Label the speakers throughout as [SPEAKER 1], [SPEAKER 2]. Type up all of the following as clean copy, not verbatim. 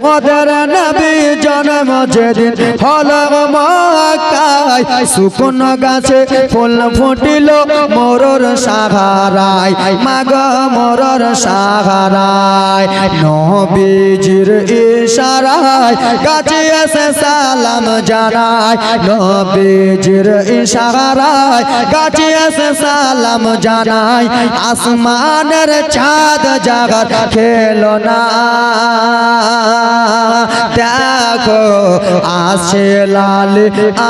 [SPEAKER 1] মোদের নবী জন্ম যেদিন হলো মক্কায়, শুকনো গাছে ফুল ফুটিল মোরর সাহারায়, মাগ মোরর সাহারায়। নবীজির ইশারায় গাছে এসে সালাম জানায়, নবীজির ইশারায় গাছে এসে সালাম জানায়। আসমানের চাঁদ জাগার খেলো না, দেখো আসছে লাল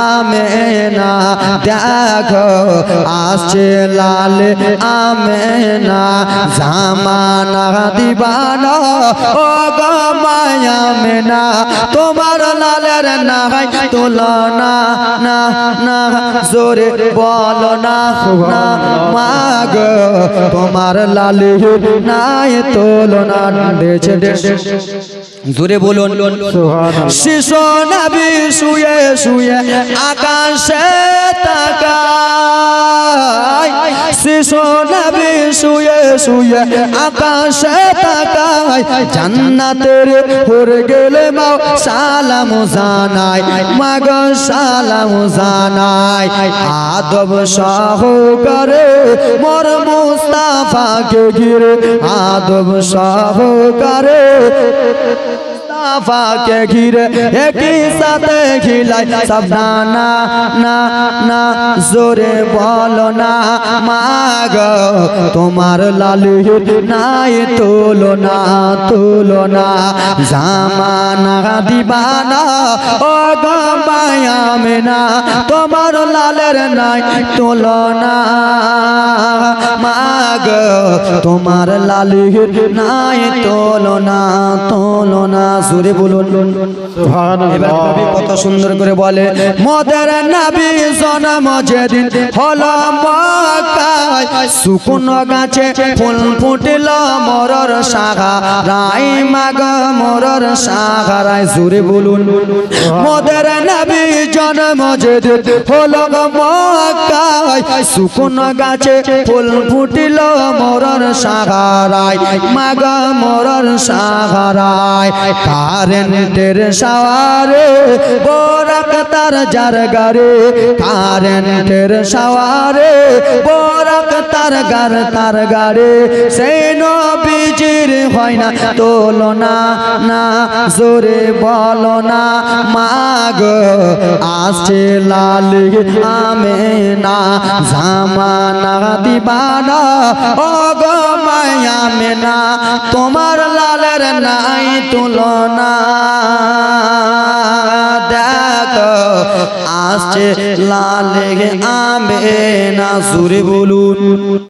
[SPEAKER 1] আমেনা, দেখো আসছে লাল আমেনা। জামানা দিবানা ও গো মায়া মেনা, তোমার লালের নাই তুলনা, না না জোরে বলো না, না মাগ তোমার লালের নাই তুলনা। জোরে বলুন শিশু নবী শুয়ে শুয়ে আকাশে তাকায়, শিশু নবী শুয়ে শুয়ে আকাশে তাকায়। জান্নাতের হুর গেলে মাও সালাম জানায়, মাগ সালাম জানায়। আদব সহকারে মোর মুস্তাফাকে ঘিরে, আদব সহকারে মুস্তাফাকে ঘিরে একই সাথে খিলাই সব না না না জোরে বলো না মাগ তোমার লালের নাই তুলনা, তুলনা। জামানা দিবানা ও গো মায়া মেনা, তোমার লালের নাই তুলনা, মাগ তোমার লালের নাই তুলনা, তুলনা। জোরে বলুন সুবহানাল্লাহ। নবী কত সুন্দর করে বলে, মোদের নবী জন্ম যেদিন হলো মক্কায়, শুকনো গাছে ফুল ফুটিল মোরর সাহারায়, মাগ মোরর সাহারায়। জোরে বলুন মোদের নবী জন্ম যেদিন হলো মক্কায়, শুকনো গাছে ফুল ফুটিল মোরর সাহারায়, মাগ মোরর সাহারায়। কারেন্টের সাওয়ারে বোরাক তার যার গারে, কারেন্টের সাওয়ারে বোরাক তার গার তার গারে। সেই নবীজির হয় না তুলনা, না জোরে বলো না মাগ আসছে লাল আমেনা। জামানা দিবানা ও গো মায়া মেনা, তোমার লালের নাই তুলনা, দেখো আসছে লাল আমেনা। জোরে বলুন।